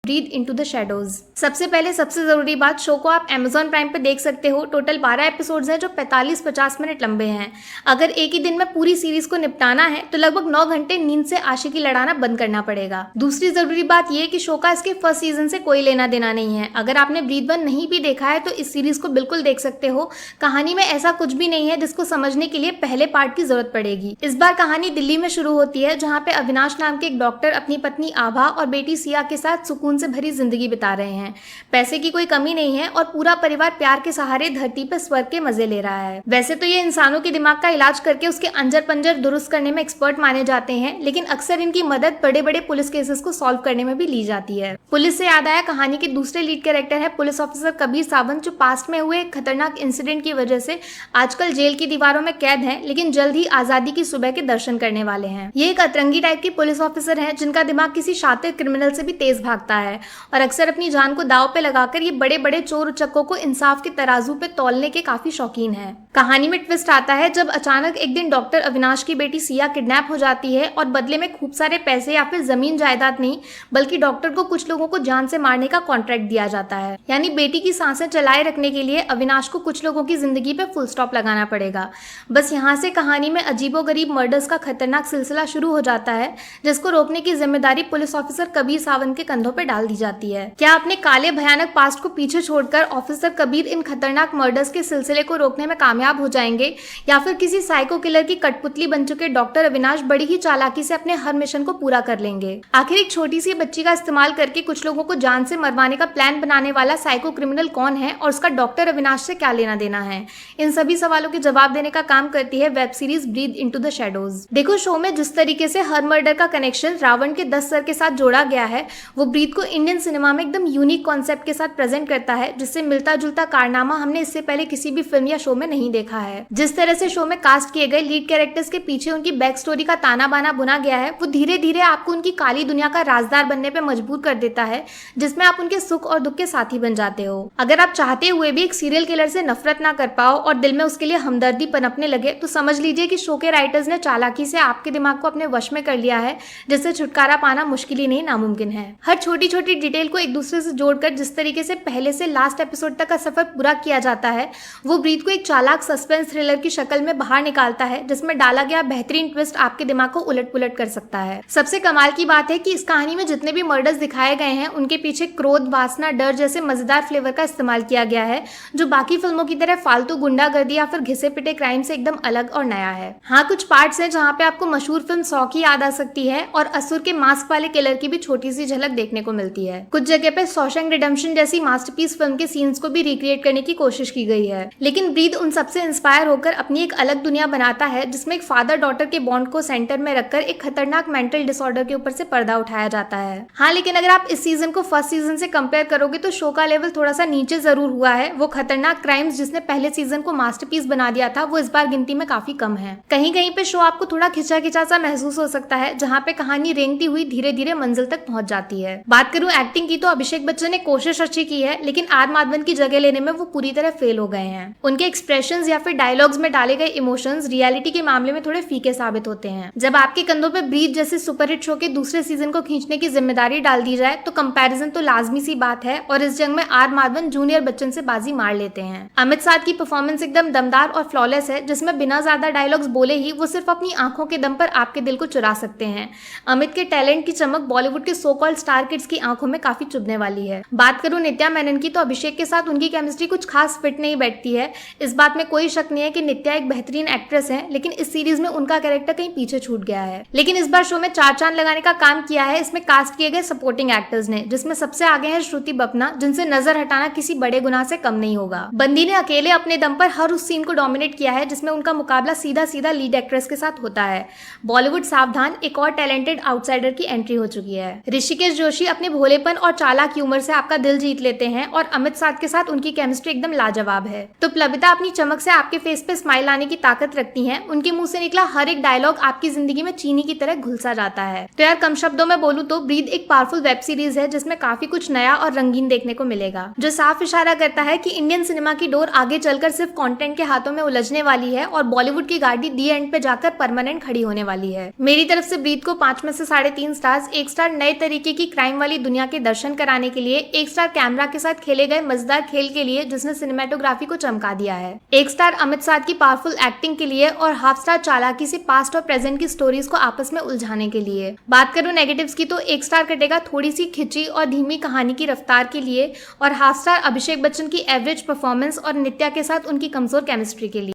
Breathe into the shadows. सबसे पहले सबसे जरूरी बात, शो को आप Amazon प्राइम पे देख सकते हो। टोटल 12 एपिसोड्स हैं जो 45-50 मिनट लंबे हैं। अगर एक ही दिन में पूरी सीरीज को निपटाना है तो लगभग 9 घंटे नींद से आशिकी लड़ाना बंद करना पड़ेगा। दूसरी जरूरी बात यह कि शो का इसके फर्स्ट सीजन से कोई लेना देना नहीं है। अगर आपने ब्रीथ 1 नहीं भी देखा है तो इस सीरीज को बिल्कुल देख सकते हो। कहानी में ऐसा कुछ भी नहीं है जिसको समझने के लिए पहले पार्ट की जरूरत पड़ेगी। इस बार कहानी दिल्ली में शुरू होती है, जहाँ पे अविनाश नाम के एक डॉक्टर अपनी पत्नी आभा और बेटी सिया के साथ सुकून से भरी जिंदगी बिता रहे हैं। पैसे की कोई कमी नहीं है और पूरा परिवार प्यार के सहारे धरती पर स्वर्ग के मजे ले रहा है। वैसे तो ये इंसानों के दिमाग का इलाज करके उसके अंजर पंजर दुरुस्त करने में एक्सपर्ट माने जाते हैं, लेकिन अक्सर इनकी मदद बड़े बड़े पुलिस केसेस को सॉल्व करने में भी ली जाती है। पुलिस से याद आया, कहानी के दूसरे लीड कैरेक्टर है पुलिस ऑफिसर कबीर सावंत, जो पास्ट में हुए खतरनाक इंसिडेंट की वजह से आजकल जेल की दीवारों में कैद हैं, लेकिन जल्द ही आजादी की सुबह के दर्शन करने वाले हैं। ये एक अतरंगी टाइप की पुलिस ऑफिसर है जिनका दिमाग किसी शातिर क्रिमिनल से भी तेज भागता है और अक्सर अपनी जान को दांव पे लगाकर ये बड़े बड़े चोर उचक्कों को इंसाफ के तराजू पे तौलने के काफी शौकीन है। कहानी में ट्विस्ट आता है जब अचानक एक दिन डॉक्टर अविनाश की बेटी सिया किडनैप हो जाती है और बदले में खूब सारे पैसे या फिर जमीन जायदाद नहीं बल्कि डॉक्टर को कुछ लोगों को जान से मारने का कॉन्ट्रैक्ट दिया जाता है। यानी बेटी की सांसें चलाए रखने के लिए अविनाश को कुछ लोगों की जिंदगी पे फुल स्टॉप लगाना पड़ेगा। बस यहाँ से कहानी में अजीबोगरीब मर्डर्स का खतरनाक सिलसिला शुरू हो जाता है, जिसको रोकने की जिम्मेदारी पुलिस ऑफिसर कबीर सावंत के कंधों पर डाल दी जाती है। क्या अपने काले भयानक पास्ट को पीछे छोड़कर ऑफिसर कबीर इन खतरनाक मर्डर्स के सिलसिले को रोकने में कामयाब हो जाएंगे या फिर किसी साइको किलर की कठपुतली बन चुके डॉक्टर अविनाश बड़ी ही चालाकी से अपने हर मिशन को पूरा कर लेंगे? आखिर एक छोटी सी बच्ची का इस्तेमाल करके कुछ लोगों को जान से मरवाने का प्लान बनाने वाला साइको क्रिमिनल कौन है और उसका डॉक्टर अविनाश से क्या लेना देना है? इन सभी सवालों के जवाब देने का काम करती है web series breathe into the shadows. देखो, शो में जिस तरीके से हर मर्डर का कनेक्शन रावण के 10 सर के साथ जोड़ा गया है, वो ब्रीथ को इंडियन सिनेमा में एकदम यूनिक कॉन्सेप्ट के साथ प्रेजेंट करता है, जिससे मिलता जुलता कारनामा हमने इससे पहले किसी भी फिल्म या शो में नहीं देखा है। जिस तरह से शो में कास्ट किए गए लीड कैरेक्टर्स के पीछे उनकी बैक स्टोरी का ताना बाना बुना गया है, वो धीरे धीरे आपको उनकी काली दुनिया का राजदार बनने पे मजबूर कर देता है, जिसमें आप उनके सुख और दुख के साथी बन जाते हो। अगर आप चाहते हुए भी एक सीरियल किलर से नफरत ना कर पाओ और दिल में उसके लिए हमदर्दी पनपने लगे, तो समझ लीजिए कि शो के राइटर्स ने चालाकी से आपके दिमाग को अपने वश में कर लिया है, जिससे छुटकारा पाना मुश्किल ही नहीं नामुमकिन है। हर छोटी छोटी डिटेल को एक दूसरे से जोड़कर जिस तरीके से पहले से लास्ट एपिसोड तक का सफर पूरा किया जाता है, वो ब्रीथ को एक चालाक सस्पेंस थ्रिलर की शक्ल में बाहर निकालता है, जिसमें डाला गया बेहतरीन ट्विस्ट आपके दिमाग को उलट पुलट कर सकता है। सबसे कमाल की बात है कि इस कहानी में जितने भी मर्डर्स दिखाए गए हैं, उनके पीछे क्रोध, वासना, डर जैसे मजेदार फ्लेवर का इस्तेमाल किया गया है, जो बाकी फिल्मों की तरह फालतू गुंडागर्दी या फिर घिसे पिटे क्राइम से एकदम अलग और नया है। हाँ, कुछ पार्ट्स हैं जहाँ पे आपको मशहूर फिल्म 100 की याद आ सकती है और असुर के मास्क वाले किलर की भी छोटी सी झलक देखने को मिलती है। कुछ जगह पे शॉशैंक रिडेम्पशन जैसी मास्टरपीस फिल्म के सीन्स को भी रिक्रिएट करने की कोशिश की गई है, लेकिन ब्रीथ उन सबसे इंस्पायर होकर अपनी एक अलग दुनिया बनाता है, जिसमें एक फादर डॉटर के बॉन्ड को सेंटर में रखकर एक खतरनाक मेंटल डिसऑर्डर के ऊपर से पर्दा उठाया जाता है। हाँ, लेकिन अगर आप इस सीजन को फर्स्ट सीजन से कंपेयर करोगे तो शो का लेवल थोड़ा सा नीचे जरूर हुआ है। वो खतरनाक क्राइम्स जिसने पहले सीजन को मास्टरपीस बना दिया था, वो इस बार गिनती में काफी कम है। कहीं कहीं पे शो आपको थोड़ा खिंचा खिंचा सा महसूस हो सकता है, जहाँ पे कहानी रेंगती हुई धीरे धीरे मंजिल तक पहुंच जाती है। बात करूं एक्टिंग की, तो अभिषेक बच्चन ने कोशिश अच्छी की है, लेकिन आर माधवन की जगह लेने में वो पूरी तरह फेल हो गए हैं। उनके एक्सप्रेशंस या फिर डायलॉग्स में डाले गए इमोशंस रियलिटी के मामले में थोड़े फीके साबित होते हैं। जब आपके कंधों पे ब्रीथ जैसे सुपरहिट शो के दूसरे सीजन को खींचने की जिम्मेदारी डाल दी जाए तो कंपैरिजन तो लाजमी सी बात है, और इस जंग में आर माधवन जूनियर बच्चन से बाजी मार लेते हैं। अमित साध की परफॉर्मेंस एकदम दमदार और फ्लॉलेस है, जिसमें बिना ज्यादा डायलॉग्स बोले ही वो सिर्फ अपनी आंखों के दम पर आपके दिल को चुरा सकते हैं। अमित के टैलेंट की चमक बॉलीवुड के सो कॉल्ड स्टार किड्स की आंखों में काफी चुभने वाली है। बात करूं नित्या मेनन की, तो अभिषेक के साथ उनकी केमिस्ट्री कुछ खास फिट नहीं बैठती है। इस बात में कोई शक नहीं है कि नित्या एक बेहतरीन एक्ट्रेस है, लेकिन इस सीरीज में उनका कैरेक्टर कहीं पीछे छूट गया है। लेकिन इस बार शो में 4 चांद लगाने का काम किया है इसमें कास्ट किए गए सपोर्टिंग एक्टर्स ने, जिसमें सबसे आगे है श्रुति बपना, जिनसे नजर हटाना किसी बड़े गुनाह से कम नहीं होगा। बंदी ने अकेले अपने दम पर हर उस सीन को डोमिनेट किया है जिसमें उनका मुकाबला सीधा सीधा लीड एक्ट्रेस के साथ होता है। बॉलीवुड सावधान, एक और टैलेंटेड आउटसाइडर की एंट्री हो चुकी है। ऋषिकेश जोशी अपने भोलेपन और चालाक ह्यूमर से आपका दिल जीत लेते हैं और अमित साध के साथ उनकी केमिस्ट्री एकदम लाजवाब है। तो प्लबिता अपनी चमक चमक से आपके फेस पे स्माइल आने की ताकत रखती हैं। उनके मुंह से निकला हर एक डायलॉग आपकी जिंदगी में चीनी की तरह घुलसा जाता है। तो यार कम शब्दों में बोलूं तो ब्रीथ एक पावरफुल वेब सीरीज है जिसमें काफी कुछ नया और रंगीन देखने को मिलेगा, जो साफ इशारा करता है कि इंडियन सिनेमा की डोर आगे चलकर सिर्फ कंटेंट के हाथों में उलझने वाली है और बॉलीवुड की गाड़ी दी एंड पे जाकर परमानेंट खड़ी होने वाली है। मेरी तरफ से ब्रीथ को 5 में से 3.5 स्टार्स, 1 स्टार नए तरीके की क्राइम वाली दुनिया के दर्शन कराने के लिए, 1 स्टार कैमरा के साथ खेले गए मजेदार खेल के लिए जिसने सिनेमेटोग्राफी को चमका दिया है, 1 स्टार अमित साध की पावरफुल एक्टिंग के लिए और ½ स्टार चालाकी से पास्ट और प्रेजेंट की स्टोरीज को आपस में उलझाने के लिए। बात करूं नेगेटिव्स की तो 1 स्टार कटेगा थोड़ी सी खिंची और धीमी कहानी की रफ्तार के लिए और ½ स्टार अभिषेक बच्चन की एवरेज परफॉर्मेंस और नित्या के साथ उनकी कमजोर केमिस्ट्री के लिए।